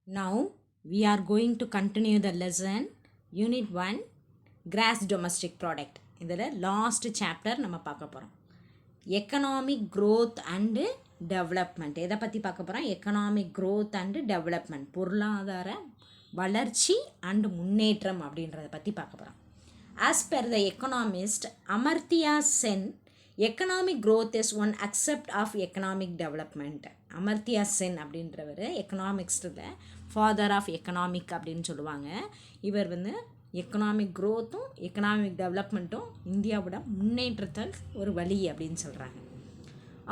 Now we are going to continue the lesson Unit 1 Gross Domestic Product. இதில் last chapter நம்ம பார்க்க போகிறோம். Economic growth and development. எதை பற்றி பார்க்க போகிறோம்? எக்கனாமிக் growth and டெவலப்மெண்ட், பொருளாதார வளர்ச்சி அண்ட் முன்னேற்றம் அப்படின்றத பற்றி பார்க்க போகிறோம். As per the economist Amartya Sen, economic growth is one aspect of economic development. Amartya Sen அப்படின்றவர் எக்கனாமிக்ஸில் ஃபாதர் ஆஃப் எக்கனாமிக் அப்படின்னு சொல்லுவாங்க. இவர் வந்து எக்கனாமிக் க்ரோத்தும் எக்கனாமிக் டெவலப்மெண்ட்டும் இந்தியாவோட முன்னேற்றத்தில் ஒரு வழி அப்படின்னு சொல்கிறாங்க.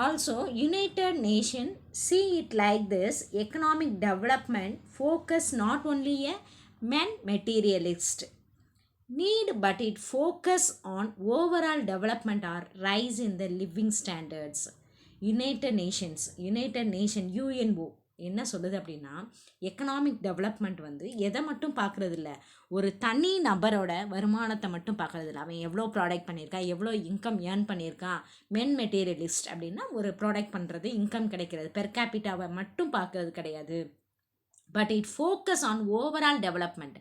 Also United nation see it like this: economic development focus not only a men materialist need but it focus on overall development or rise in the living standards. United nation UNO என்ன சொல்லுது அப்படின்னா, economic development வந்து எதை மட்டும் பார்க்குறது இல்லை, ஒரு தனி நபரோட வருமானத்தை மட்டும் பார்க்குறது இல்லை. அவன் எவ்வளோ ப்ராடக்ட் பண்ணியிருக்கான், எவ்வளோ இன்கம் ஏர்ன் பண்ணியிருக்கான். மென் மெட்டீரியலிஸ்ட் அப்படின்னா ஒரு ப்ராடக்ட் பண்ணுறது, இன்கம் கிடைக்கிறது, பெர் கேபிட்டாவை மட்டும் பார்க்கறது கிடையாது. But it focus on overall development.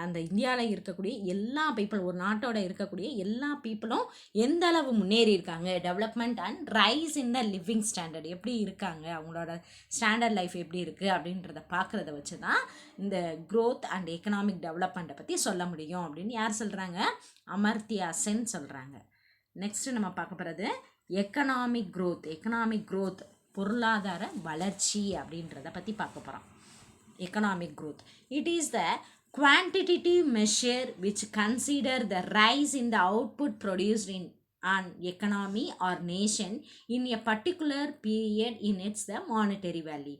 அந்த இந்தியாவில் இருக்கக்கூடிய எல்லா பீப்புள், ஒரு நாட்டோட இருக்கக்கூடிய எல்லா பீப்புளும் எந்த அளவு முன்னேறி இருக்காங்க, development and rise in the living standard எப்படி இருக்காங்க, அவங்களோட ஸ்டாண்டர்ட் லைஃப் எப்படி இருக்குது அப்படின்றத பார்க்குறத வச்சு தான் இந்த க்ரோத் அண்ட் எக்கனாமிக் டெவலப்மெண்ட்டை பற்றி சொல்ல முடியும் அப்படின்னு யார் சொல்கிறாங்க? அமர்த்தியா சென் சொல்கிறாங்க. நெக்ஸ்ட்டு நம்ம பார்க்க போகிறது எக்கனாமிக் க்ரோத், பொருளாதார வளர்ச்சி அப்படின்றத பற்றி பார்க்க போகிறோம். Economic growth, it is the quantitative measure which consider the rise in the output produced in an economy or nation in a particular period in its the monetary value.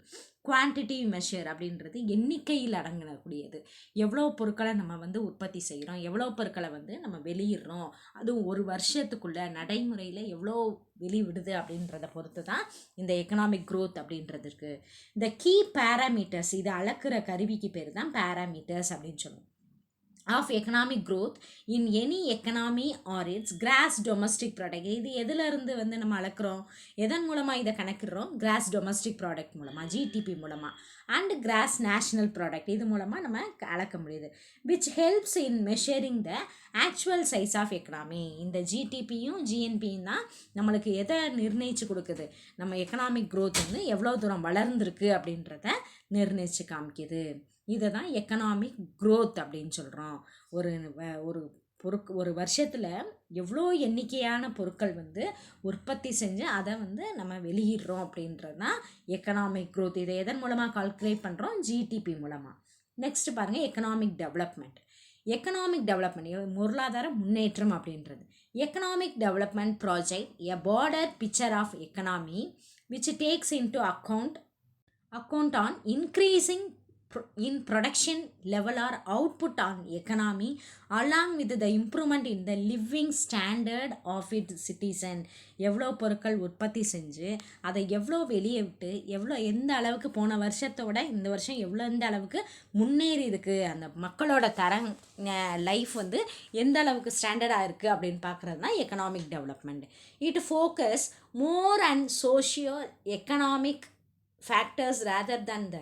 Quantitative measure அப்படின்றது எண்ணிக்கையில் அடங்கக்கூடியது. எவ்வளோ பொருட்களை நம்ம வந்து உற்பத்தி செய்கிறோம், எவ்வளோ பொருட்களை வந்து நம்ம வெளியிடுறோம், அதுவும் ஒரு வருஷத்துக்குள்ளே நடைமுறையில் எவ்வளோ வெளிவிடுது அப்படின்றத பொறுத்து தான் இந்த எக்கனாமிக் க்ரோத் அப்படின்றது இருக்குது. இந்த கீ பேராமீட்டர்ஸ், இதை அளக்குற கருவிக்கு பேர் தான் பேராமீட்டர்ஸ் அப்படின்னு சொல்லுவோம். Of economic growth in any economy are its gross domestic product. இது எதிலிருந்து வந்து நம்ம அளக்குறோம், எதன் மூலமாக இதை கணக்கிடுறோம்? கிராஸ் டொமஸ்டிக் ப்ராடக்ட் மூலமாக, ஜிடிபி மூலமாக, அண்ட் கிராஸ் நேஷ்னல் ப்ராடக்ட் இது மூலமாக நம்ம அளக்க முடியுது. Which helps in measuring the actual size of economy. இந்த ஜிடிபியும் ஜிஎன்பியும் தான் நம்மளுக்கு எதை நிர்ணயித்து கொடுக்குது, நம்ம எக்கனாமிக் க்ரோத் வந்து எவ்வளோ தூரம் வளர்ந்துருக்கு அப்படின்றத நிர்ணயித்து காமிக்குது. இதை தான் எக்கனாமிக் க்ரோத் அப்படின்னு சொல்கிறோம். ஒரு வருஷத்தில் எவ்வளோ எண்ணிக்கையான பொருட்கள் வந்து உற்பத்தி செஞ்சு அதை வந்து நம்ம வெளியிடுறோம் அப்படின்றது தான் எக்கனாமிக் க்ரோத். இதை எதன் மூலமாக கால்குலேட் பண்ணுறோம்? ஜிடிபி மூலமாக. நெக்ஸ்ட் பாருங்கள், எக்கனாமிக் டெவலப்மெண்ட். பொருளாதார முன்னேற்றம் அப்படின்றது. Economic development project a broader picture of economy which takes into account on increasing in production level or output on economy along with the improvement in the living standard of its citizen. எவ்வளோ பொருட்கள் உற்பத்தி செஞ்சு அதை எவ்வளோ வெளியே விட்டு எந்த அளவுக்கு போன வருஷத்தோட இந்த வருஷம் எந்த அளவுக்கு முன்னேறி இருக்குது, அந்த மக்களோட லைஃப் வந்து எந்த அளவுக்கு ஸ்டாண்டர்டாக இருக்குது அப்படின்னு பார்க்குறது தான் economic development. It focus more and socio economic factors rather than the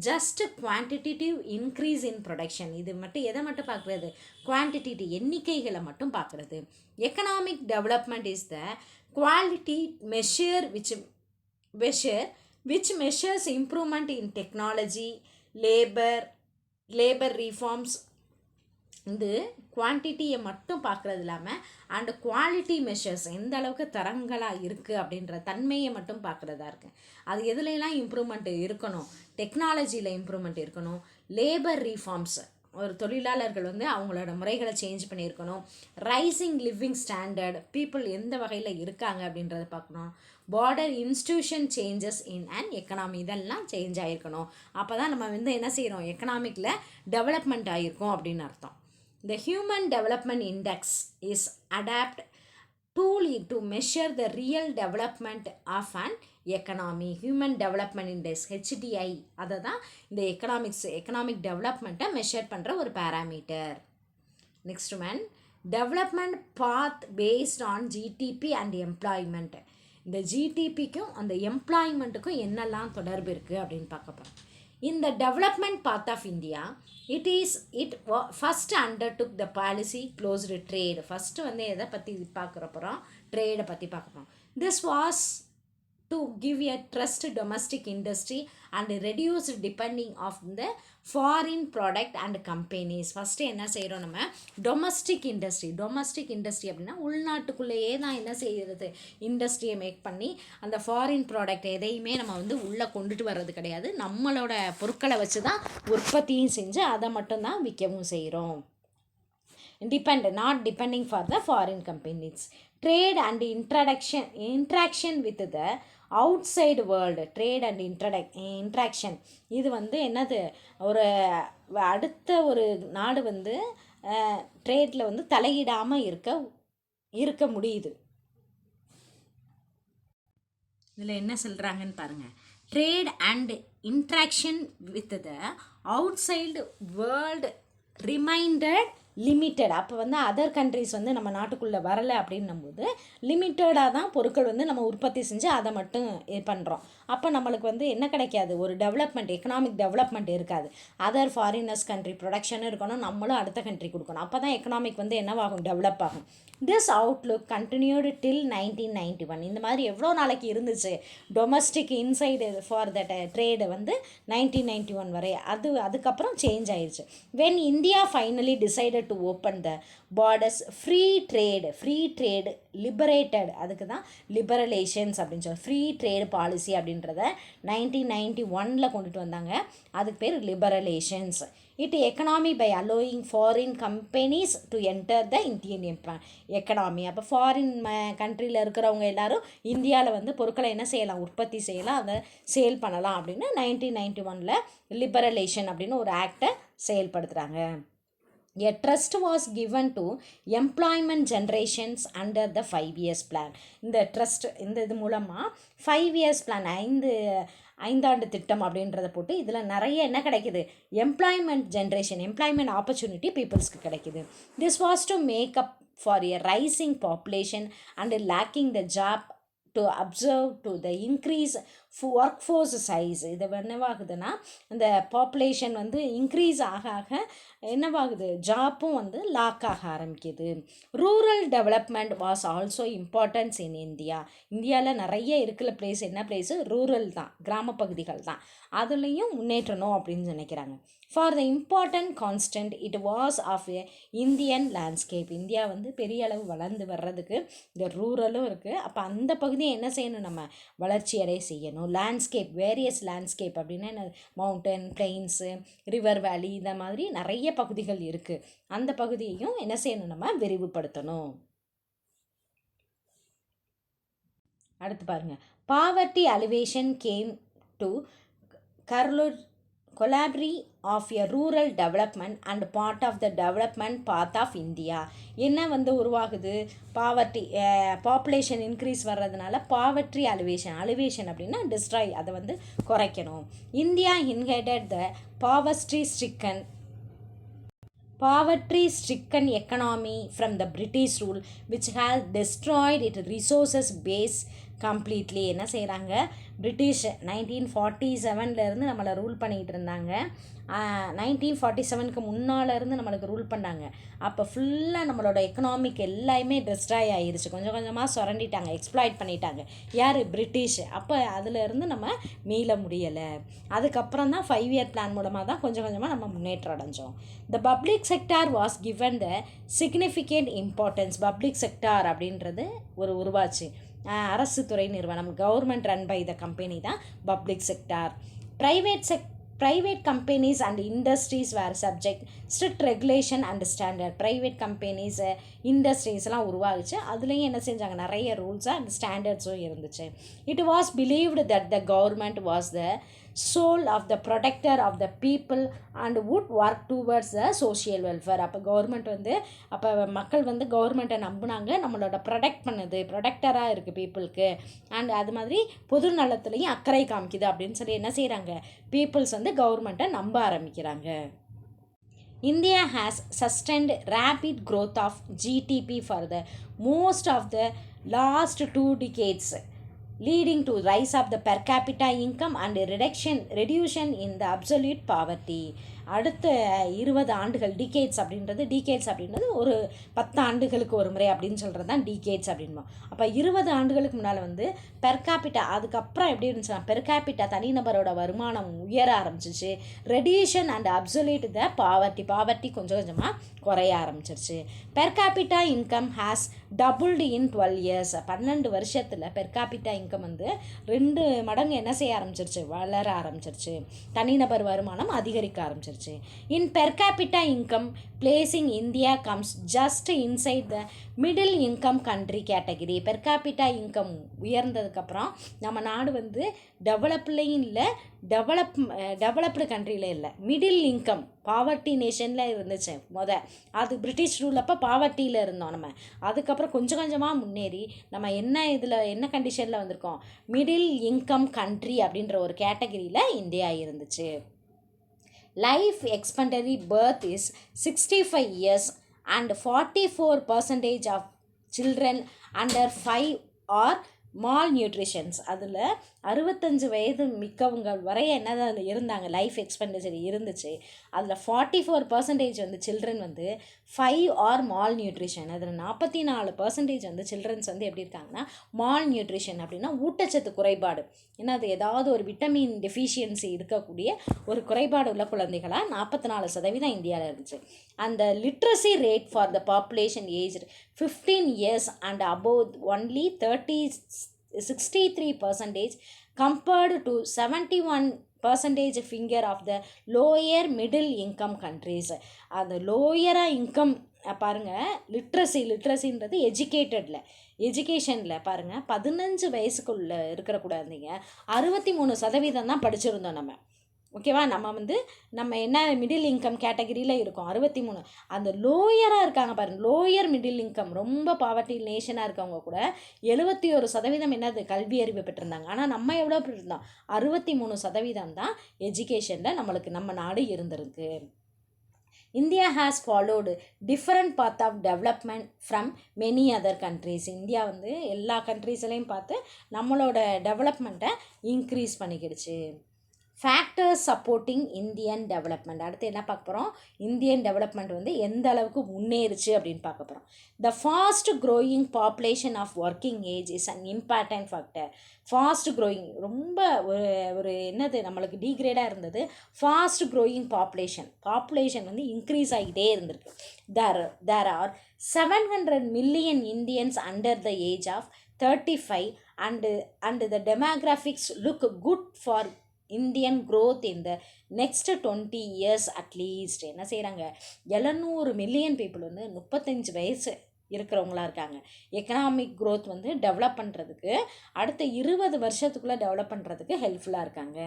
just quantitative increase in production. இது மட்டும் எதை மட்டும் பார்க்குறது? குவான்டிட்டி, எண்ணிக்கைகளை மட்டும் பார்க்குறது. Economic development is the quality measure which measures improvement in technology, labor reforms. இது குவான்டிட்டியை மட்டும் பார்க்குறது இல்லாமல் அண்ட் குவாலிட்டி மெஷர்ஸ், எந்த அளவுக்கு தரங்களாக இருக்குது அப்படின்ற தன்மையை மட்டும் பார்க்குறதா இருக்குது. அது எதுலெலாம் இம்ப்ரூவ்மெண்ட் இருக்கணும்? டெக்னாலஜியில் இம்ப்ரூவ்மெண்ட் இருக்கணும். லேபர் ரீஃபார்ம்ஸ், ஒரு தொழிலாளர்கள் வந்து அவங்களோட முறைகளை சேஞ்ச் பண்ணியிருக்கணும். ரைசிங் லிவிங் ஸ்டாண்டர்ட், பீப்புள் எந்த வகையில் இருக்காங்க அப்படின்றத பார்க்கணும். Border institution changes in and economy, இதெல்லாம் சேஞ்ச் ஆகிருக்கணும். அப்போ தான் நம்ம வந்து என்ன செய்கிறோம், எக்கனாமிக்கில் டெவலப்மெண்ட் ஆகிருக்கோம் அப்படின்னு அர்த்தம். The Human Development Index is adapted tool to measure the real development of an economy. Human Development Index HDI, அதை தான் இந்த எக்கனாமிக் டெவலப்மெண்ட்டை மெஷர் பண்ணுற ஒரு parameter. Next one, development path based on GDP and employment. இந்த ஜிடிபிக்கும் அந்த எம்ப்ளாய்மெண்ட்டுக்கும் என்னெல்லாம் தொடர்பு இருக்குது அப்படின்னு பார்க்க போகிறோம். In the development path of India, first undertook the policy closed trade. First வந்து எதை பற்றி பார்க்குற போகிறோம், ட்ரேடை பற்றி பார்க்க போகிறோம். This was to give a trust domestic industry and reduce depending of the foreign product and companies. First என்ன செய்கிறோம், நம்ம டொமஸ்டிக் இண்டஸ்ட்ரி அப்படின்னா உள்நாட்டுக்குள்ளேயே தான் என்ன செய்கிறது, இண்டஸ்ட்ரியை மேக் பண்ணி அந்த ஃபாரின் ப்ராடக்ட் எதையுமே நம்ம வந்து உள்ளே கொண்டுட்டு வர்றது கிடையாது. நம்மளோட பொருட்களை வச்சு தான் உற்பத்தியும் செஞ்சு அதை மட்டும்தான் விற்கவும் செய்கிறோம். Not depending for the foreign companies. Trade and interaction with the outside world. Trade and interaction இது வந்து என்னது, ஒரு அடுத்த ஒரு நாடு வந்து ட்ரேடில் வந்து தலையிடாமல் இருக்க முடியுது. இதில் என்ன சொல்கிறாங்கன்னு பாருங்கள். Trade and interaction with the outside world reminded limited. அப்போ வந்து அதர் கண்ட்ரிஸ் வந்து நம்ம நாட்டுக்குள்ளே வரலை அப்படின்னும்போது லிமிட்டடாக தான் பொருட்கள் வந்து நம்ம உற்பத்தி செஞ்சு அதை மட்டும் பண்ணுறோம். அப்போ நம்மளுக்கு வந்து என்ன கிடைக்காது, ஒரு டெவலப்மெண்ட், எக்கனாமிக் டெவலப்மெண்ட் இருக்காது. அதர் ஃபாரினர்ஸ் கண்ட்ரி ப்ரொடக்ஷனும் இருக்கணும், நம்மளும் அடுத்த கண்ட்ரி கொடுக்கணும். அப்போ தான் எக்கனாமிக் வந்து என்னவாகும், டெவலப் ஆகும். திஸ் அவுட்லுக் கண்டினியூடு டில் 1991. இந்த மாதிரி எவ்வளோ நாளைக்கு இருந்துச்சு domestic inside for that trade வந்து 1991 வரை. அதுக்கப்புறம் சேஞ்ச் ஆயிடுச்சு. When India finally decided to open the borders, free trade liberated, அதுக்கு தான் லிபரலேஷன்ஸ் அப்படின்னு சொல்லி ஃப்ரீ ட்ரேடு பாலிசி அப்படின்றத 1991 கொண்டுட்டு வந்தாங்க. அதுக்கு பேர் லிபரலேஷன்ஸ். It economy by allowing foreign companies to enter the Indian economy. அப்போ ஃபாரின் கண்ட்ரியில் இருக்கிறவங்க எல்லாரும் இந்தியாவில் வந்து பொருட்களை என்ன செய்யலாம், உற்பத்தி செய்யலாம், அதை சேல் பண்ணலாம் அப்படின்னு 1991 லிபரலேஷன் அப்படின்னு ஒரு ஆக்டை செயல்படுத்துகிறாங்க. A trust was given to employment generations under the 5 years plan. இந்த ட்ரஸ்ட் இது மூலமாக 5 years plan, ஐந்தாண்டு திட்டம் அப்படின்றத போட்டு இதில் நிறைய என்ன கிடைக்குது, எம்ப்ளாய்மெண்ட் ஆப்பர்ச்சுனிட்டி பீப்புள்ஸ்க்கு கிடைக்குது. This was to make up for a rising population and lacking the job to absorb to the increase work force size. இது என்னவாகுதுன்னா, இந்த பாப்புலேஷன் வந்து இன்க்ரீஸ் ஆக என்னவாகுது, ஜாப்பும் வந்து லாக் ஆக ஆரம்பிக்குது. Rural development was also importance இன் இந்தியாவில் நிறைய இருக்கிற பிளேஸ் என்ன பிளேஸு, ரூரல் தான், கிராமப்பகுதிகள் தான். அதுலேயும் முன்னேற்றணும் அப்படின்னு நினைக்கிறாங்க. For the important constant it was of a Indian landscape. India வந்து பெரிய அளவு வளர்ந்து வர்றதுக்கு இந்த ரூரலும் இருக்குது. அப்போ அந்த பகுதியை என்ன செய்யணும், நம்ம வளர்ச்சி அடைய செய்யணும். லேண்ட்ஸ்கேப், வேரியஸ் லேண்ட்ஸ்கேப் அப்படின்னா என்ன, மவுண்டன், பிளெயின்ஸு, ரிவர் வேலி, இந்த மாதிரி நிறைய பகுதிகள் இருக்குது. அந்த பகுதியையும் என்ன செய்யணும், நம்ம விரிவுபடுத்தணும். அடுத்து பாருங்கள். Poverty alleviation came to collabory of a rural development and part of the development path of India. என்ன வந்து உருவாகுது, பாவர்ட்டி, பாப்புலேஷன் இன்க்ரீஸ் வர்றதுனால பாவர்ட்டி அலிவேஷன் அப்படின்னா டிஸ்ட்ராய், அதை வந்து குறைக்கணும். India inherited the poverty stricken economy from the British rule which has destroyed its resources base completely. என்ன செய்கிறாங்க, பிரிட்டிஷ் 1947 நம்மளை ரூல் பண்ணிகிட்டு இருந்தாங்க. 1947 முன்னாலேருந்து நம்மளுக்கு ரூல் பண்ணாங்க. அப்போ ஃபுல்லாக நம்மளோட எக்கனாமிக் எல்லாமே டிஸ்ட்ராய் ஆகிருச்சு, கொஞ்சம் கொஞ்சமாக சுரண்டிட்டாங்க, எக்ஸ்ப்ளாய்ட் பண்ணிட்டாங்க. யார், பிரிட்டிஷ். அப்போ அதிலேருந்து நம்ம மீள முடியலை. அதுக்கப்புறம் தான் 5 year பிளான் மூலமாக தான் கொஞ்சம் கொஞ்சமாக நம்ம முன்னேற்றம் அடைஞ்சோம். The public sector was given the significant importance. Public sector அப்படின்றது உருவாச்சு, அரசு துறை நிறுவனம், government run by the company தான் public sector. Private companies and industries were subject strict regulation and standard. Private companies, இண்டஸ்ட்ரீஸ்லாம் உருவாகிச்சு. அதுலேயும் என்ன செஞ்சாங்க, நிறைய ரூல்ஸு அண்ட் ஸ்டாண்டர்ட்ஸும் இருந்துச்சு. It was believed that the government was the soul of the protector of the people and would work towards the social welfare. அப்போ government வந்து, அப்போ மக்கள் வந்து கவர்மெண்ட்டை நம்பினாங்க, நம்மளோட ப்ரொடக்டராக இருக்குது பீப்புளுக்கு, அண்ட் அது மாதிரி பொது நலத்துலேயும் அக்கறை காமிக்குது அப்படின்னு சொல்லி என்ன செய்கிறாங்க, பீப்புள்ஸ் வந்து கவர்மெண்ட்டை நம்ப ஆரம்பிக்கிறாங்க. India has sustained rapid growth of GDP for the most of the last 2 decades. leading to rise of the per capita income and reduction in the absolute poverty. அடுத்த 20 ஆண்டுகள் டிகேட்ஸ் அப்படின்றது ஒரு 10 ஆண்டுகளுக்கு ஒரு முறை அப்படின்னு சொல்கிறது தான் டிகேட்ஸ் அப்படின்போம். அப்போ 20 ஆண்டுகளுக்கு முன்னால் வந்து பெர் கேபிட்டா, அதுக்கப்புறம் எப்படி இருந்துச்சுன்னா பெர் கேபிட்டா தனிநபரோட வருமானம் உயர ஆரம்பிச்சிச்சு. Reduction and absolute the poverty கொஞ்சம் கொஞ்சமாக குறைய ஆரம்பிச்சிருச்சு. Per capita income has doubled in 12 years. 12 வருஷத்தில் பெர் கேபிட்டா இன்கம் வந்து 2 மடங்கு என்ன செய்ய ஆரம்பிச்சிருச்சு, வளர ஆரம்பிச்சிருச்சு. தனிநபர் வருமானம் அதிகரிக்க ஆரம்பிச்சிருச்சு. In per capita income, placing India comes just inside the middle income country category. Per capita income உயர்ந்ததுக்கப்புறம் நம்ம நாடு வந்து டெவலப்லையும் இல்லை, டெவலப்டு கண்ட்ரியில் இல்லை, மிடில் இன்கம் பாவர்ட்டி நேஷனில் இருந்துச்சு அது பிரிட்டிஷ் ரூல் அப்போ பாவர்ட்டியில் இருந்தோம் நம்ம. அதுக்கப்புறம் கொஞ்சம் கொஞ்சமாக முன்னேறி நம்ம என்ன கண்டிஷனில் வந்திருக்கோம், மிடில் இன்கம் கண்ட்ரி அப்படின்ற ஒரு கேட்டகரியில் இந்தியா இருந்துச்சு. Life expectancy birth is 65 years and 44% of children under 5 are malnutritions. அதில் 65 வயது மிக்கவங்க வரைய என்னதான் இருந்தாங்க, லைஃப் எக்ஸ்பெண்டன்சரி இருந்துச்சு. அதில் 44% வந்து சில்ட்ரன் வந்து 5 ஆர் மால் நியூட்ரிஷன். அதில் 44% வந்து சில்ட்ரன்ஸ் வந்து எப்படி இருக்காங்கன்னா மால் நியூட்ரிஷன் அப்படின்னா ஊட்டச்சத்து குறைபாடு. ஏன்னா அது ஏதாவது ஒரு விட்டமின் டெஃபிஷியன்சி இருக்கக்கூடிய ஒரு குறைபாடு உள்ள குழந்தைகளாக 44% இந்தியாவில் இருந்துச்சு. அந்த literacy rate for the population age 15 years and above only 63% compared to 71% figure of the lower middle income countries. அந்த லோயராக இன்கம் பாருங்கள், லிட்ரஸின்றது எஜுகேஷனில் பாருங்கள் 15 வயசுக்குள்ளே இருக்கிற குழந்தைங்க 63% தான் படிச்சிருந்தோம் நம்ம. ஓகேவா, நம்ம என்ன மிடில் இன்கம் கேட்டகரியில் இருக்கோம் 63. அந்த லோயராக இருக்காங்க பாருங்கள், லோயர் மிடில் இன்கம் ரொம்ப பாவர்ட்டி நேஷனாக இருக்கவங்க கூட 71% என்னது கல்வி அறிவு பெற்றிருந்தாங்க. ஆனால் நம்ம எவ்வளோ பெற்றிருந்தோம், 63% தான் எஜுகேஷனில் நம்ம நாடு இருந்திருக்கு. India has followed different path of development from many other countries. India வந்து எல்லா கண்ட்ரீஸ்லையும் பார்த்து நம்மளோட டெவலப்மெண்ட்டை இன்க்ரீஸ் பண்ணிக்கிடுச்சு. Factors supporting Indian development. அடுத்து என்ன பார்க்க போகிறோம், இந்தியன் டெவலப்மெண்ட் வந்து எந்த அளவுக்கு முன்னேறிச்சு அப்படின்னு பார்க்க போகிறோம். The fast growing population of working age is an important factor. Fast growing ரொம்ப ஒரு என்னது நம்மளுக்கு டீக்ரேடாக இருந்தது. ஃபாஸ்ட் க்ரோயிங் பாப்புலேஷன் வந்து இன்க்ரீஸ் ஆகிட்டே இருந்திருக்கு. There are 700 million Indians under the age of 35 and the demographics look good for Indian growth in the next 20 years at least. என்ன செய்கிறாங்க, 700 million பீப்புள் வந்து 35 வயசு இருக்கிறவங்களா இருக்காங்க. எக்கனாமிக் க்ரோத் வந்து டெவலப் பண்ணுறதுக்கு அடுத்த 20 வருஷத்துக்குள்ளே டெவலப் பண்ணுறதுக்கு ஹெல்ப்ஃபுல்லாக இருக்காங்க.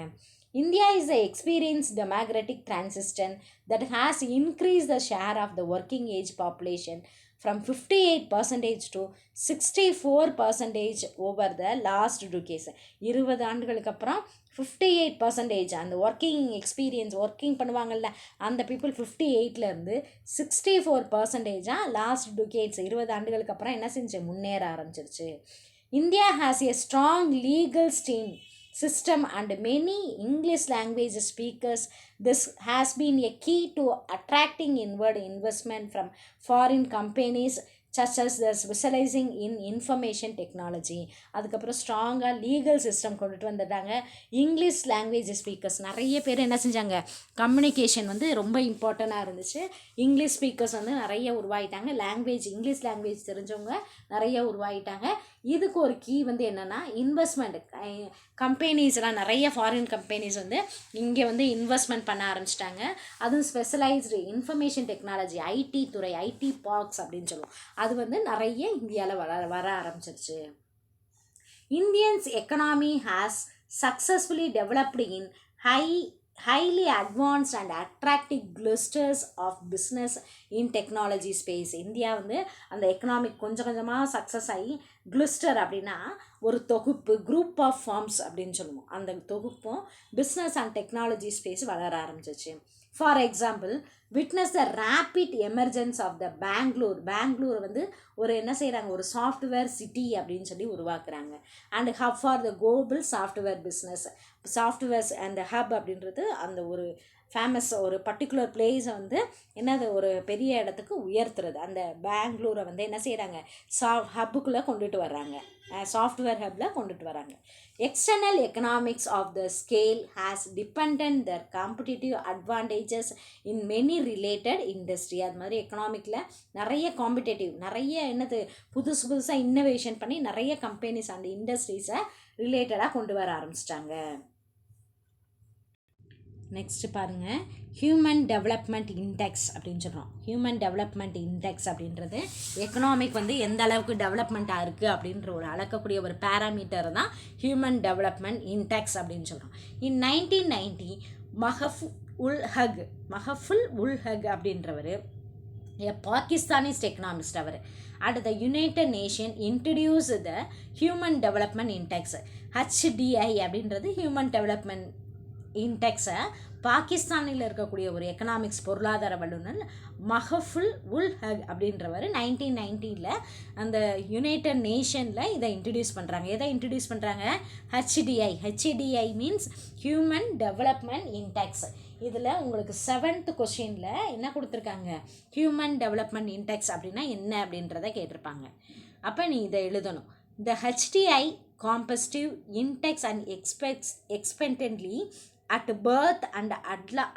India is a experienced demographic transition that has increased the share of the working age population from 58% to 64% over the last decades. 20 ஆண்டுகளுக்கு அப்புறம் 58% அந்த ஒர்க்கிங் பண்ணுவாங்கள்ல அந்த பீப்புள் 58லேருந்து 64% லாஸ்ட் டெக்கேட்ஸ் 20 ஆண்டுகளுக்கு அப்புறம் என்ன செஞ்சு முன்னேற ஆரம்பிச்சிருச்சு. India has A strong legal system and many English language speakers. This has been a key to attracting inward investment from foreign companies such as the specializing in information technology. அதுக்கப்புறம் ஸ்ட்ராங்காக legal system கொண்டுட்டு வந்துட்டாங்க. English language speakers நிறைய பேர் என்ன செஞ்சாங்க, communication வந்து ரொம்ப இம்பார்ட்டண்ட்டாக இருந்துச்சு. இங்கிலீஷ் ஸ்பீக்கர்ஸ் வந்து நிறைய உருவாகிட்டாங்க. இங்கிலீஷ் லாங்குவேஜ் தெரிஞ்சவங்க நிறைய உருவாகிட்டாங்க. இதுக்கு ஒரு கீ வந்து என்னென்னா இன்வெஸ்ட்மெண்ட். கம்பெனிஸ்லாம் நிறைய ஃபாரின் கம்பெனிஸ் வந்து இங்கே வந்து இன்வெஸ்ட்மெண்ட் பண்ண ஆரம்பிச்சிட்டாங்க. அதுவும் ஸ்பெஷலைஸ்டு இன்ஃபர்மேஷன் டெக்னாலஜி ஐடி துறை, ஐடி பார்க்ஸ் அப்படின்னு சொல்லுவோம், அது வந்து நிறைய இந்தியாவில் வர ஆரம்பிச்சிருச்சு. Indians economy has successfully developed in highly advanced and attractive clusters of business in technology space. India வந்து அந்த எக்கனாமிக் கொஞ்சம் கொஞ்சமாக சக்ஸஸ் ஆகி க்ளுஸ்டர் அப்படின்னா ஒரு தொகுப்பு, குரூப் ஆஃப் ஃபார்ம்ஸ் அப்படின்னு சொல்லுவோம். அந்த தொகுப்பும் பிஸ்னஸ் அண்ட் டெக்னாலஜி ஸ்பேஸ் வளர ஆரம்பிச்சிச்சு. For example, witness the rapid emergence of the Bangalore வந்து ஒரு என்ன செய்கிறாங்க, ஒரு சாஃப்ட்வேர் சிட்டி அப்படின்னு சொல்லி உருவாக்குறாங்க. And hub for the global software business. Softwares அந்த ஹப் அப்படின்றது அந்த ஒரு ஃபேமஸ் ஒரு பர்டிகுலர் பிளேஸை வந்து என்னது ஒரு பெரிய இடத்துக்கு உயர்த்துறது. அந்த பெங்களூரை வந்து என்ன செய்கிறாங்க, ஹப்புக்குள்ளே கொண்டுட்டு வர்றாங்க, சாஃப்ட்வேர் ஹப்பில் கொண்டுட்டு வராங்க. External economics of the scale has dependent their competitive advantages in many related industry. அது மாதிரி எக்கனாமிக்கில் நிறைய காம்படிட்டிவ், நிறைய என்னது புதுசாக இன்னோவேஷன் பண்ணி நிறைய கம்பெனிஸ் அண்ட் இண்டஸ்ட்ரீஸை ரிலேட்டடாக கொண்டு வர ஆரம்பிச்சிட்டாங்க. நெக்ஸ்ட்டு பாருங்கள், ஹியூமன் டெவலப்மெண்ட் இண்டெக்ஸ் அப்படின்னு சொல்கிறோம். ஹியூமன் டெவலப்மெண்ட் இண்டெக்ஸ் அப்படின்றது எக்கனாமிக் வந்து எந்த அளவுக்கு டெவலப்மெண்ட்டாக இருக்குது அப்படின்ற ஒரு அளக்கக்கூடிய ஒரு பேராமீட்டர் தான் ஹியூமன் டெவலப்மெண்ட் இண்டெக்ஸ் அப்படின்னு சொல்கிறோம். இன் 1990 மஹஃபுல் உல் ஹக் அப்படின்றவர் பாகிஸ்தானிஸ்ட் எக்கனாமிஸ்ட் அவர். At the United Nation introduce the human development index, HDI அப்படின்றது ஹியூமன் டெவலப்மெண்ட் இண்டெக்ஸை பாகிஸ்தானில் இருக்கக்கூடிய ஒரு எக்கனாமிக்ஸ் பொருளாதார வல்லுநர் மஹஃபுல் உல் ஹக் அப்படின்றவர் 1990 அந்த யுனைடெட் நேஷனில் இதை இன்ட்ரடியூஸ் பண்ணுறாங்க. எதை இன்ட்ரடியூஸ் பண்ணுறாங்க? HDI means human development index. இதில் உங்களுக்கு 7th கொஸ்டினில் என்ன கொடுத்துருக்காங்க, ஹியூமன் டெவலப்மெண்ட் இண்டெக்ஸ் அப்படின்னா என்ன அப்படின்றத கேட்டிருப்பாங்க. அப்போ நீ இதை எழுதணும். The HDI comparative index and expectantly at birth and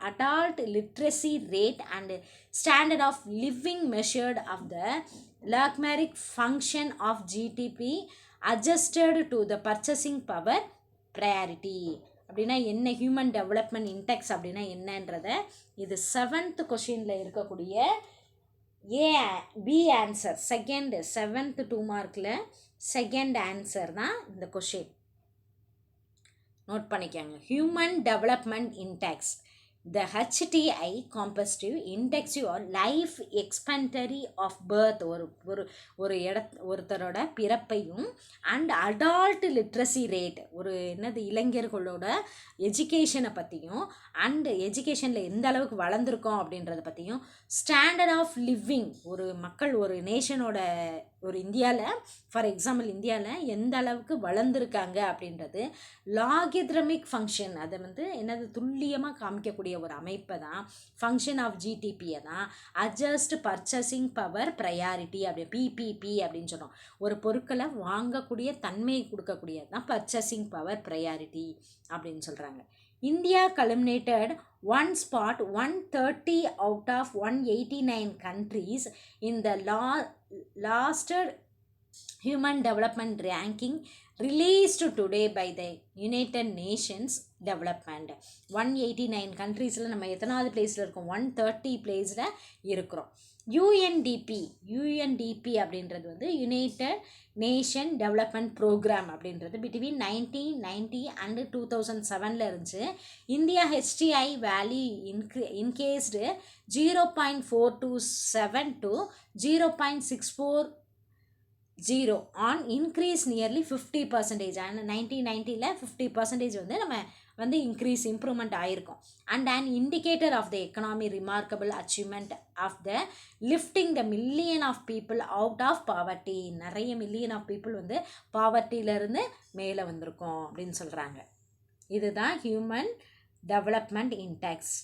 adult literacy rate and standard of living measured of the logarithmic function of GDP adjusted to the purchasing power priority. அப்படின்னா என்ன ஹியூமன் டெவலப்மெண்ட் இண்டெக்ஸ் அப்படின்னா என்னன்றத இது 7th கொஸ்டினில் இருக்கக்கூடிய B answer, 7th 2 மார்க்கில் second answer தான் இந்த கொஷின். நோட் பண்ணிக்கோங்க. Human development index, the HDI comparative index your life expectancy of birth, ஒருத்தரோட பிறப்பையும் அண்ட் அடால்ட் லிட்ரஸி ரேட், ஒரு என்னது இளைஞர்களோட எஜுகேஷனை பற்றியும் அண்ட் எஜுகேஷனில் எந்த அளவுக்கு வளர்ந்துருக்கோம் அப்படின்றத பற்றியும், ஸ்டாண்டர்ட் ஆஃப் லிவிங், ஒரு மக்கள் ஒரு நேஷனோட ஒரு இந்தியாவில் ஃபார் எக்ஸாம்பிள் இந்தியாவில் எந்த அளவுக்கு வளர்ந்துருக்காங்க அப்படின்றது, லாகித்ரமிக் ஃபங்க்ஷன், அதை வந்து என்னது துல்லியமாக காமிக்கக்கூடிய ஒரு அமைப்பை தான் ஃபங்க்ஷன் ஆஃப் ஜிடிபியை தான் அட்ஜஸ்ட் பர்ச்சேசிங் பவர் ப்ரையாரிட்டி அப்படி PPP அப்படின்னு சொன்னோம். ஒரு பொருட்களை வாங்கக்கூடிய தன்மையை கொடுக்கக்கூடியது தான் பர்ச்சேசிங் பவர் ப்ரையாரிட்டி அப்படின்னு சொல்கிறாங்க. India கல்மினேட்டட் 1 spot 130 out of 189 countries in the last human development ranking released today by the United Nations Development. 189 countries-ல நம்ம எத்தனாவது பிளேஸில் இருக்கோம்? 130 பிளேஸில் இருக்கிறோம். UNDP அப்படின்றது வந்து யுனைடெட் நேஷன் டெவலப்மெண்ட் ப்ரோக்ராம் அப்படின்றது பிட்வீன் 1990 அண்ட் 2007 இருந்துச்சு. India HDI value increased 0.427 to 0.640 on increase nearly 50%. and 1990 50% வந்து நம்ம வந்து இம்ப்ரூவ்மெண்ட் ஆகிருக்கும். And and indicator of the economy remarkable achievement of the lifting the million of people out of poverty, நிறைய million of people வந்து பாவர்ட்டியிலேருந்து மேலே வந்திருக்கோம் அப்படின்னு சொல்கிறாங்க. இதுதான் ஹியூமன் டெவலப்மெண்ட் இண்டெக்ஸ்.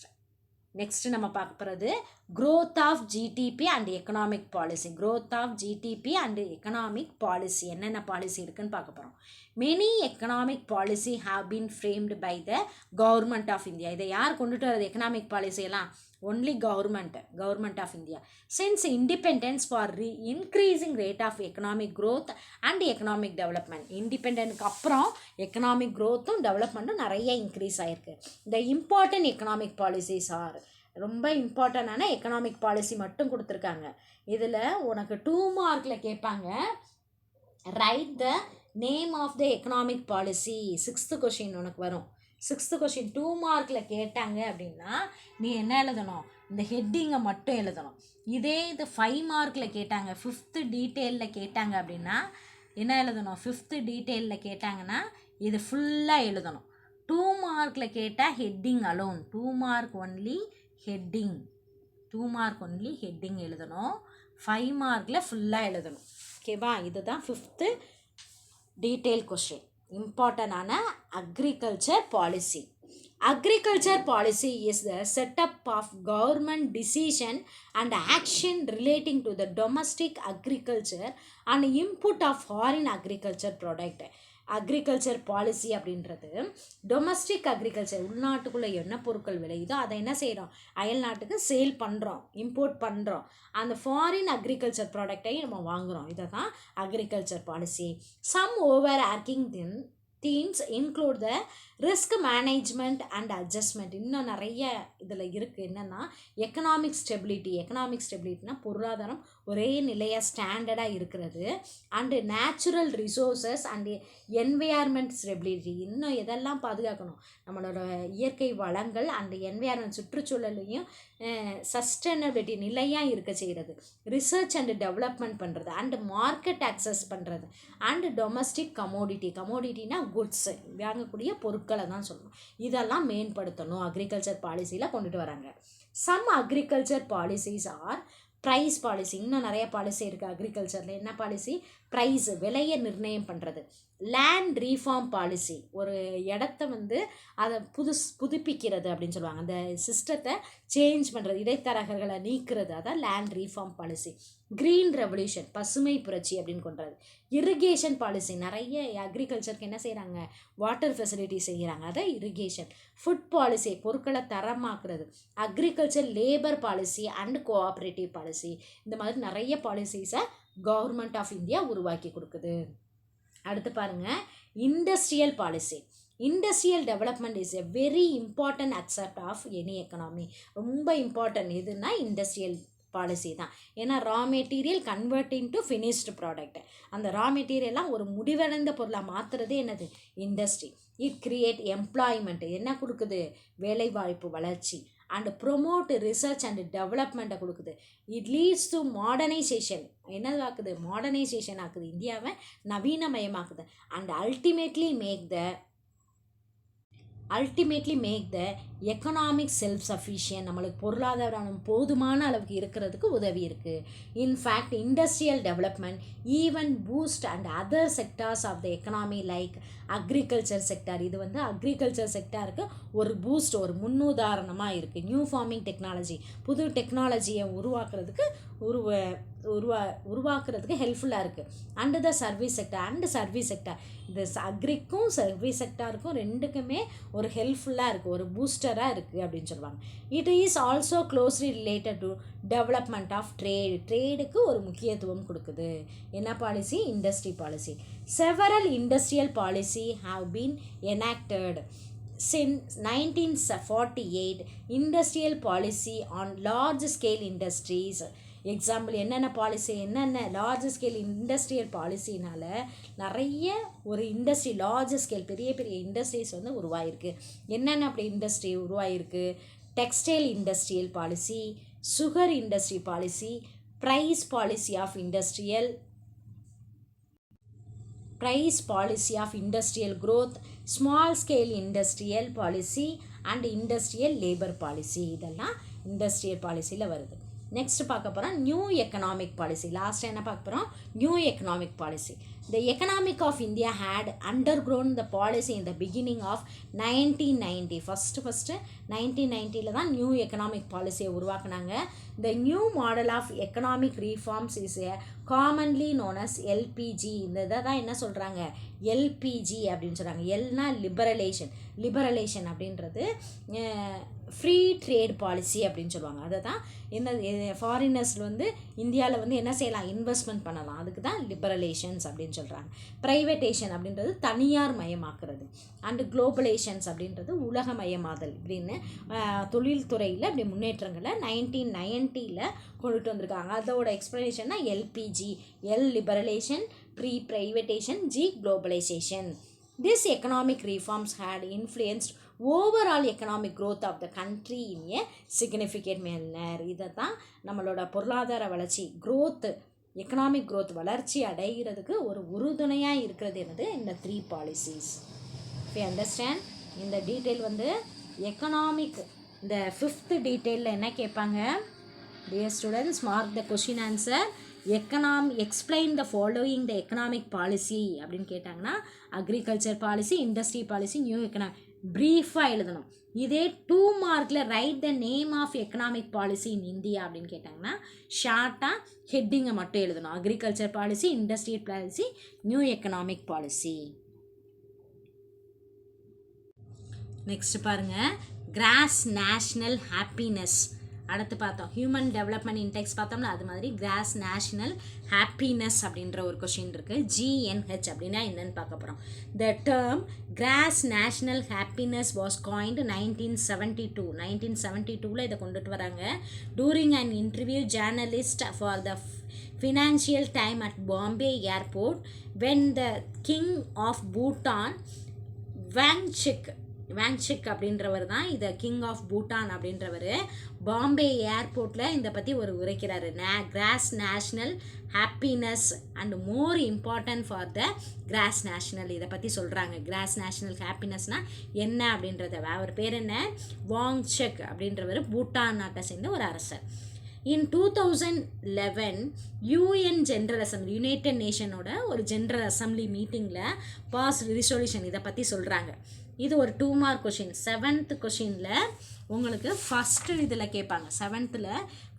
நெக்ஸ்ட்டு நம்ம பார்க்க போகிறது growth of GDP and economic policy. growth of GDP and economic policy, என்னென்ன பாலிசி இருக்குன்னு பார்க்க போகிறோம். Many economic policy have been framed by the government of India. இதை யார் கொண்டுட்டு வரது எக்கனாமிக் பாலிசியெல்லாம்? Only government of India. Since independence for increasing rate of economic growth and economic development. இண்டிபெண்டன்ட்க்கு அப்புறம் எக்கனாமிக் க்ரோத்தும் டெவலப்மெண்ட்டும் நிறைய இன்க்ரீஸ் ஆகிருக்கு. The important economic policies are, ரொம்ப இம்பார்ட்டண்டான எக்கனாமிக் பாலிசி மட்டும் கொடுத்துருக்காங்க. இதில் உனக்கு 2 மார்க்கில் கேட்பாங்க, write the name of the economic policy. 6th question உனக்கு வரும். 6th கொஷின் 2 மார்க்கில் கேட்டாங்க அப்படின்னா நீ என்ன எழுதணும்? இந்த ஹெட்டிங்கை மட்டும் எழுதணும். இதே இது 5 மார்க்கில் கேட்டாங்க, 5th டீட்டெயிலில் கேட்டாங்க அப்படின்னா என்ன எழுதணும்? 5th டீட்டெயிலில் கேட்டாங்கன்னா இது ஃபுல்லாக எழுதணும். 2 மார்க்கில் கேட்டால் heading alone, 2 mark only heading, 2 mark only heading எழுதணும். 5 மார்க்கில் ஃபுல்லாக எழுதணும். ஓகேவா? இதுதான் 5th டீட்டெயில் கொஸ்டின். இம்பார்ட்டண்டான agriculture policy. Agriculture policy is the setup of government decision and action relating to the domestic agriculture and input of foreign agriculture product. Agriculture policy அப்படின்றது domestic agriculture, உள்நாட்டுக்குள்ளே என்ன பொருட்கள் விளையுதோ அதை என்ன செய்கிறோம்? அயல் நாட்டுக்கு சேல் பண்ணுறோம், இம்போர்ட் பண்ணுறோம். அந்த ஃபாரின் அக்ரிகல்ச்சர் ப்ராடக்டையும் நம்ம வாங்குகிறோம். இதை தான் agriculture policy. Some over arching themes include the risk management and adjustment. இன்னும் நிறைய இதில் இருக்குது. என்னென்னா எக்கனாமிக் ஸ்டெபிலிட்டினா பொருளாதாரம் ஒரே நிலையாக ஸ்டாண்டர்டாக இருக்கிறது. And natural resources and environment stability. இன்னும் எதெல்லாம் பாதுகாக்கணும்? நம்மளோட இயற்கை வளங்கள் அண்டு என்வையார்மெண்ட் சுற்றுச்சூழலையும் சஸ்டைனபிலிட்டி நிலையாக இருக்க செய்கிறது. ரிசர்ச் அண்டு டெவலப்மெண்ட் பண்ணுறது அண்டு மார்க்கெட் ஆக்சஸ் பண்ணுறது அண்டு டொமஸ்டிக் கமோடிட்டினா குட்ஸ், வாங்கக்கூடிய பொருட்களை தான் சொல்லணும். இதெல்லாம் மேம்படுத்தணும் அக்ரிகல்ச்சர் பாலிசியில் கொண்டுட்டு வராங்க. Some agriculture policies are price policy. இன்னும் நிறைய பாலிசி இருக்குது அக்ரிகல்ச்சரில். என்ன பாலிசி? ப்ரைஸ், விலையை நிர்ணயம் பண்ணுறது. லேண்ட் ரீஃபார்ம் பாலிசி, ஒரு இடத்த அதை புதுப்பிக்கிறது அப்படின்னு சொல்லுவாங்க. அந்த சிஸ்டத்தை சேஞ்ச் பண்ணுறது, இடைத்தரகர்களை நீக்கிறது, அதான் land reform policy. Green revolution, பசுமை புரட்சி அப்படின்னு கொண்டுறது. இரிகேஷன் பாலிசி, நிறைய அக்ரிகல்ச்சருக்கு என்ன செய்கிறாங்க? வாட்டர் ஃபெசிலிட்டி செய்கிறாங்க, அதான் இரிகேஷன். ஃபுட் பாலிசி, பொருட்களை தரமாக்குறது. Agriculture labour policy and cooperative policy. இந்த மாதிரி நிறைய பாலிசிஸை கவர்மெண்ட் ஆஃப் இந்தியா உருவாக்கி கொடுக்குது. அடுத்து பாருங்கள், industrial policy. Industrial development is a very important aspect of any economy. ரொம்ப இம்பார்ட்டன்ட் எதுனா இண்டஸ்ட்ரியல் பாலிசி தான். ஏன்னா raw material converting to finished product, அந்த ரா மெட்டீரியல்லாம் ஒரு முடிவடைந்த பொருளாக மாற்றுறது என்னது? இண்டஸ்ட்ரி. இட் கிரியேட் எம்ப்ளாய்மெண்ட், என்ன கொடுக்குது? வேலைவாய்ப்பு, வளர்ச்சி. அண்ட் ப்ரொமோட் ரிசர்ச் அண்ட் டெவலப்மெண்ட்டை கொடுக்குது. இட் லீட்ஸ் டு மாடர்னைசேஷன், என்னது ஆக்குது? மாடர்னைசேஷன் ஆக்குது, இந்தியாவை நவீனமயமாக்குது. And ultimately make the economic self sufficient, நம்மளுக்கு பொருளாதாரம் போதுமான அளவுக்கு இருக்கிறதுக்கு உதவி இருக்குது. In fact industrial development even boost and other sectors of the economy like agriculture sector. இது அக்ரிகல்ச்சர் செக்டாருக்கு ஒரு பூஸ்ட், ஒரு முன்னுதாரணமாக இருக்குது. நியூ ஃபார்மிங் டெக்னாலஜி, புது டெக்னாலஜியை உருவாக்குறதுக்கு ஹெல்ப்ஃபுல்லாக இருக்குது. அண்டு த சர்வீஸ் செக்டார், இந்த அக்ரிக்கும் சர்வீஸ் செக்டாருக்கும் ரெண்டுக்குமே ஒரு ஹெல்ப்ஃபுல்லாக இருக்குது, ஒரு பூஸ்டராக இருக்குது அப்படின்னு சொல்லுவாங்க. It is also closely related to development of ட்ரேடுக்கு ஒரு முக்கியத்துவம் கொடுக்குது. என்ன பாலிசி? Industry policy. Several industrial policy have been enacted since 1948. Industrial policy on large scale industries. Example என்னென்ன பாலிசி, என்னென்ன லார்ஜ் ஸ்கேல் இண்டஸ்ட்ரியல் பாலிசினால் நிறைய ஒரு இண்டஸ்ட்ரி, லார்ஜ் ஸ்கேல் பெரிய பெரிய இண்டஸ்ட்ரீஸ் உருவாயிருக்கு. என்னென்ன அப்படி இண்டஸ்ட்ரி உருவாயிருக்கு? Textile industrial policy, sugar industry policy, price policy of industrial growth, small scale industrial policy and industrial labour policy. இதெல்லாம் இண்டஸ்ட்ரியல் பாலிசியில் வருது. நெக்ஸ்ட் பார்க்க போகிறோம் நியூ எக்கனாமிக் பாலிசி. லாஸ்ட் என்ன பார்க்க போகிறோம்? New economic policy. The economic of India had undergone the policy in the beginning of 1990. First 1990 தான் new economic பாலிசியை உருவாக்குனாங்க. The new model of economic reforms is a commonly known as LPG. இந்த இதை தான் என்ன சொல்கிறாங்க? LPG அப்படின்னு சொல்கிறாங்க. எல்னா லிபரலேஷன் அப்படின்றது ஃப்ரீ ட்ரேட் பாலிசி அப்படின்னு சொல்லுவாங்க. அதை தான் என்ன ஃபாரினர்ஸ் இந்தியாவில் என்ன செய்யலாம்? இன்வெஸ்ட்மெண்ட் பண்ணலாம். அதுக்கு தான் லிபரலேஷன்ஸ் அப்படின்னு சொல்கிறாங்க. ப்ரைவேட்டேஷன் அப்படின்றது தனியார் மயமாக்குறது. அண்டு குளோபலேஷன்ஸ் அப்படின்றது உலகமயமாதல். இப்படின்னு தொழில்துறையில் இப்படி முன்னேற்றங்களை 1990 கொண்டுட்டு வந்திருக்காங்க. அதோட எக்ஸ்ப்ளனேஷன்னா LPG, L liberalisation, privatisation, G globalisation. These economic reforms had influenced overall economic growth of the country in a significant manner. இதை தான் நம்மளோட பொருளாதார வளர்ச்சி growth எக்கனாமிக் க்ரோத் வளர்ச்சி அடைகிறதுக்கு ஒரு உறுதுணையாக இருக்கிறது என்னது இந்த 3 பாலிசிஸ். You understand. இந்த டீட்டெயில் வந்து எக்கனாமிக் இந்த 5th டீட்டெயிலில் என்ன கேட்பாங்க, dear students mark the question answer. Explain the following the economic policy அப்படின்னு கேட்டாங்கன்னா agriculture policy, industry policy, new economic ப்ரீஃபாக எழுதணும். இதே 2 மார்க்கில் write the name of economic policy in India அப்படின்னு கேட்டாங்கன்னா ஷார்ட்டாக ஹெட்டிங்கை மட்டும் எழுதணும். Agriculture policy, industrial policy, new economic policy. Next பாருங்கள், கிராஸ் நேஷ்னல் ஹாப்பினஸ். அடுத்து பார்த்தோம் ஹியூமன் டெவலப்மெண்ட் இன்டெக்ஸ் பார்த்தோம்னா அது மாதிரி கிராஸ் நேஷ்னல் ஹாப்பினஸ் அப்படின்ற ஒரு கொஷின் இருக்குது. GNH அப்படின்னா என்னன்னு பார்க்க போகிறோம். The term gross national happiness was coined 1972 இதை கொண்டுட்டு வராங்க. During an interview journalist for the financial time at Bombay airport when the king of Bhutan Wangchuck அப்படின்றவர் தான் இதை கிங் ஆஃப் பூட்டான் அப்படின்றவர் பாம்பே ஏர்போர்ட்டில் இதை பற்றி ஒரு உரைக்கிறாரு. Gross national happiness and more important for the gross national இதை பற்றி சொல்கிறாங்க. கிராஸ் நேஷ்னல் ஹாப்பினஸ்னால் என்ன அப்படின்றத, அவர் பேர் என்ன, வாங்சிக் அப்படின்றவர் பூட்டான் நாட்டை சேர்ந்த ஒரு அரசர். இன் 2011 UN ஜென்ரல் அசம்பிளி, யுனைடெட் நேஷனோட ஒரு ஜென்ரல் அசம்பிளி மீட்டிங்கில் பாஸ் ரிசொல்யூஷன் இதை பற்றி சொல்கிறாங்க. இது ஒரு 2 மார்க் கொஷின். 7th கொஷினில் உங்களுக்கு ஃபஸ்ட்டு இதில் கேட்பாங்க. 7th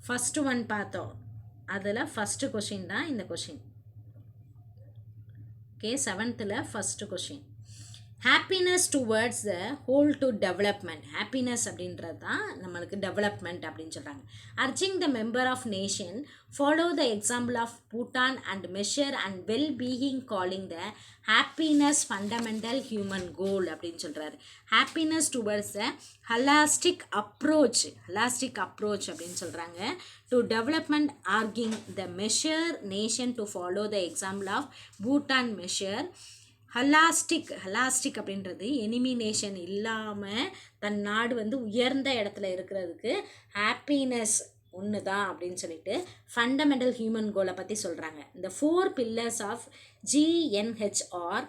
ஃபஸ்ட்டு ஒன் பார்த்தோம், அதில் ஃபஸ்ட்டு கொஷின் தான் இந்த கொஷின். Okay, 7th first question. Happiness towards the whole to development. Happiness அப்படின்றது தான் நம்மளுக்கு டெவலப்மெண்ட் அப்படின்னு சொல்கிறாங்க. Urging the member of nation follow the example of Bhutan and measure and well being calling the happiness fundamental human goal அப்படின்னு சொல்கிறாரு. Happiness towards the holistic approach அப்படின்னு சொல்கிறாங்க. To development urging the measure nation to follow the example of Bhutan measure. Holistic அப்படின்றது எனிமினேஷன் இல்லாமல் தன் நாடு வந்து உயர்ந்த இடத்துல இருக்கிறதுக்கு ஹாப்பினஸ் ஒன்று தான் அப்படின்னு சொல்லிட்டு ஃபண்டமெண்டல் ஹியூமன் கோலை பற்றி சொல்கிறாங்க. இந்த 4 pillars of GNH are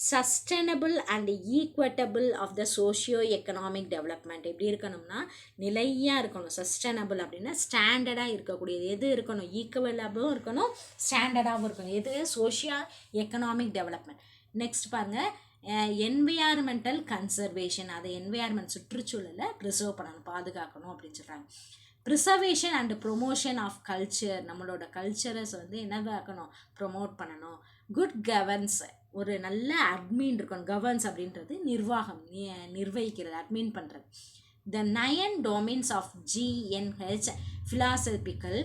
sustainable and equitable of the socio economic development. எப்படி இருக்கணும்னா நிலையாக இருக்கணும். சஸ்டைனபிள் அப்படின்னா ஸ்டாண்டர்டாக இருக்கக்கூடியது. எது இருக்கணும், ஈக்குவலாகவும் இருக்கணும், ஸ்டாண்டர்டாகவும் இருக்கணும். எது, சோஷியோ எக்கனாமிக் டெவலப்மெண்ட். நெக்ஸ்ட் பாருங்கள், என்வியார்மெண்டல் கன்சர்வேஷன். அதை என்வியார்மெண்ட் சுற்றுச்சூழலை ப்ரிசர்வ் பண்ணணும், பாதுகாக்கணும் அப்படின்னு சொல்கிறாங்க. Preservation and promotion of culture. நம்மளோட கல்ச்சரஸ் வந்து என்னதாக்கணும், ப்ரொமோட் பண்ணணும். குட் கவர்னன்ஸ், ஒரு நல்ல அட்மின் இருக்கணும். கவர்னன்ஸ் அப்படின்றது நிர்வாகம், நிர்வகிக்கிறது, அட்மின் பண்ணுறது. The 9 domains of GNH philosophical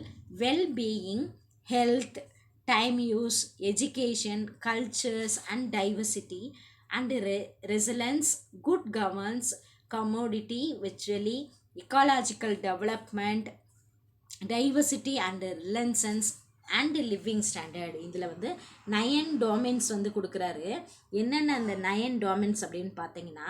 well-being, health, time use, education, cultures and diversity and resilience, good governance, commodity, virtually ecological development, diversity and resilience and living standard. இதில் வந்து 9 domains வந்து கொடுக்குறாரு. என்னென்ன அந்த 9 domains அப்படின்னு பார்த்தீங்கன்னா,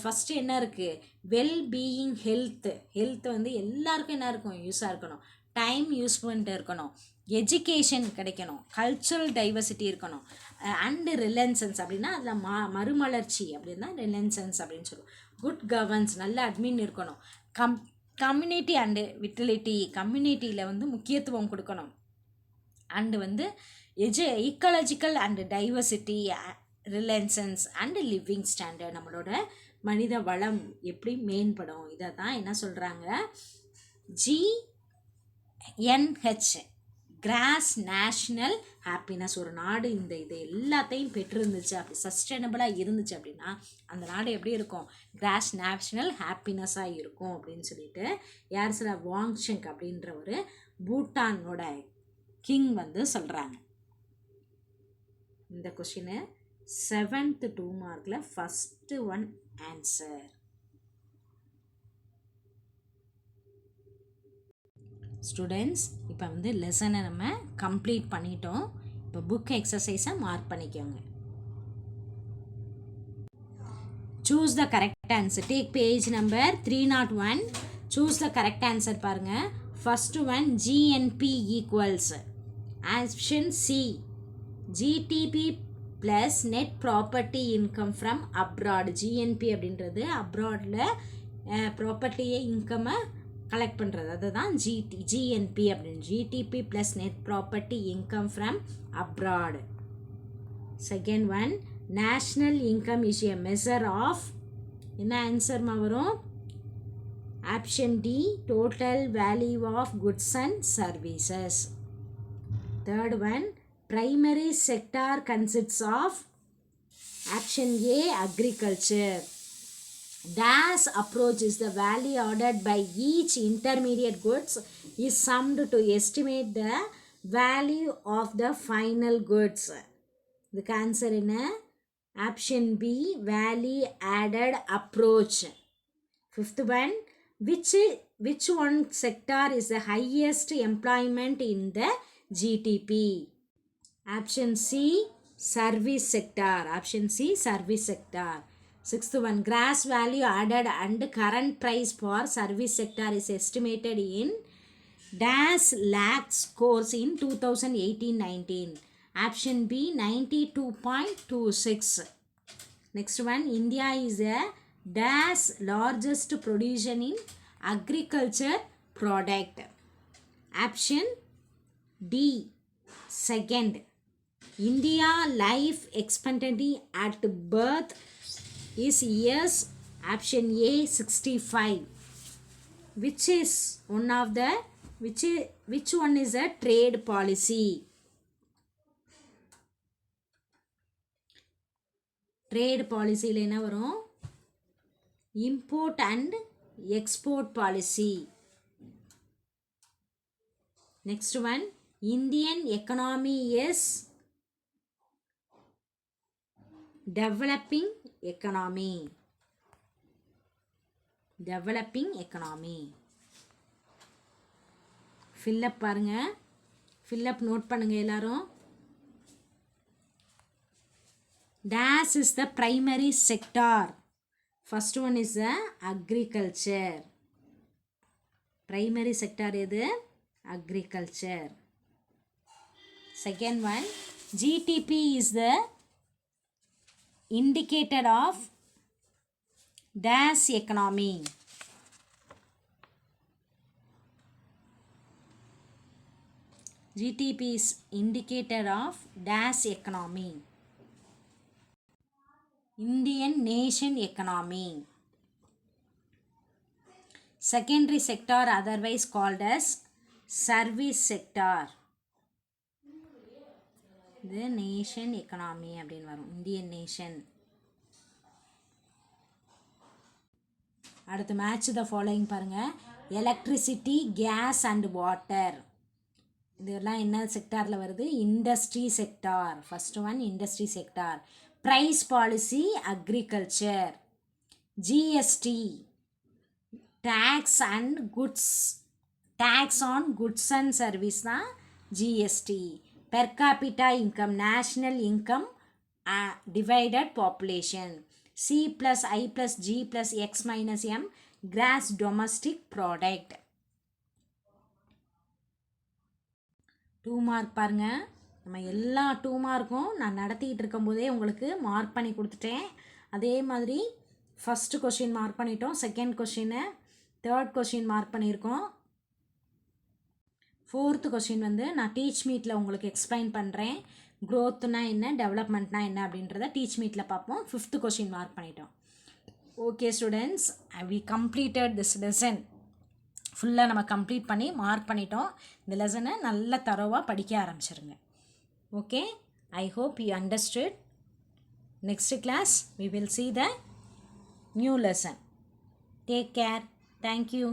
ஃபஸ்ட்டு என்ன இருக்குது, வெல்பீயிங் ஹெல்த் வந்து எல்லாருக்கும் என்ன இருக்கும், யூஸாக இருக்கணும். டைம் யூஸ் பண்ணிட்டு இருக்கணும். எஜுகேஷன் கிடைக்கணும். கல்ச்சுரல் டைவர்சிட்டி இருக்கணும். அண்டு ரிலன்சன்ஸ் அப்படின்னா அதில் மறுமலர்ச்சி அப்படின்னா ரிலன்சன்ஸ் அப்படின்னு சொல்லுவோம். குட் கவர்னன்ஸ், நல்ல அட்மின் இருக்கணும். கம்யூனிட்டி அண்டு விட்டிலிட்டி, கம்யூனிட்டியில் வந்து முக்கியத்துவம் கொடுக்கணும். அண்டு வந்து ecological and diversity, renaissance and living standard, நம்மளோட மனித வளம் எப்படி மேம்படும். இதை தான் என்ன சொல்கிறாங்க, GNH கிராஸ் நேஷ்னல் ஹாப்பினஸ். ஒரு நாடு இந்த இது எல்லாத்தையும் பெற்றிருந்துச்சு, அப்படி சஸ்டைனபிளாக இருந்துச்சு அப்படின்னா அந்த நாடு எப்படி இருக்கும், கிராஸ் நேஷ்னல் ஹாப்பினஸாக இருக்கும் அப்படின்னு சொல்லிட்டு யார் சில வாங்சிக் அப்படின்ற ஒரு பூட்டானோட கிங் வந்து சொல்கிறாங்க. இந்த கொஷினு 7th 2 மார்க்கில் ஃபஸ்ட்டு ஒன் ஆன்சர். ஸ்டூடெண்ட்ஸ், இப்போ வந்து லெசனை நம்ம கம்ப்ளீட் பண்ணிட்டோம். இப்போ புக் எக்ஸசைஸை மார்க் பண்ணிக்கோங்க. Choose the correct answer. Take page number 301. Choose the correct answer பாருங்கள். First one GNP equals Option C, GTP plus net property income from abroad. GNP அப்படின்றது அப்ராடில் ப்ராப்பர்ட்டியை இன்கம்மை கலெக்ட் பண்ணுறது, அதுதான் GNP அப்படின்னு. GTP plus net property income from abroad. Second one, national income is a measure of, என்ன ஆன்சர்மா வரும்? Option D, total value of goods and services. Third one, primary sector consists of, option A, agriculture. Dash approach is the value ordered by each intermediate goods is summed to estimate the value of the final goods. The answer in option B, value added approach. Fifth one, which one sector is the highest employment in the GDP? Option C, service sector. Option C, service sector. Sixth one, gross value added and current price for service sector is estimated in dash lakhs scores in 2018-19. Option B, 92.26. Next one, India is a dash largest producer in agriculture product. Option D, second. India life expectancy at birth is years. Option A, 65. Which is one of the, which one is a trade policy? Trade policy ல என்ன வரும்? Import and export policy. Next one, Indian economy is developing economy. Developing economy. Fill up பாருங்க. Fill up note பண்ணுங்க எல்லாரும். Dash is the primary sector. First one is the agriculture. Primary sector எது? Agriculture. Second one, GDP is the indicator of dash economy. GDP is indicator of dash economy. Indian nation economy. Secondary sector, otherwise called as service sector. The nation economy அப்படின்னு வரும். Indian nation. அடுத்து match the following பாருங்க. Electricity, gas and water. இதெல்லாம் என்ன செக்டாரில் வருது? Industry sector. First one industry sector. Price policy, agriculture. GST, tax and goods, tax on goods and service தான் GST. Per capita income, national income divided population. C plus I plus G plus X minus M, gross domestic product. 2 mark பாருங்கள். நம்ம எல்லா 2 மார்க்கும் நான் நடத்திக்கிட்டு இருக்கும்போதே உங்களுக்கு mark பண்ணி கொடுத்துட்டேன். அதே மாதிரி ஃபஸ்ட்டு கொஷின் மார்க் பண்ணிட்டோம், செகண்ட் கொஷினை, தேர்ட் கொஷின் மார்க் பண்ணியிருக்கோம். 4th கொஷின் வந்து நான் டீச் மீட்டில் உங்களுக்கு எக்ஸ்பிளைன் பண்ணுறேன். க்ரோத்னா என்ன, டெவலப்மெண்ட்னா என்ன அப்படின்றத டீச் மீட்டில் பார்ப்போம். 5th கொஷின் மார்க் பண்ணிட்டோம். Okay students, we completed this lesson. ஃபுல்லாக நம்ம கம்ப்ளீட் பண்ணி மார்க் பண்ணிட்டோம். இந்த லெசனை நல்லா தரோவாக படிக்க ஆரம்பிச்சிருங்க. Okay, I hope you understood. Next class we will see the new lesson. Take care. Thank you.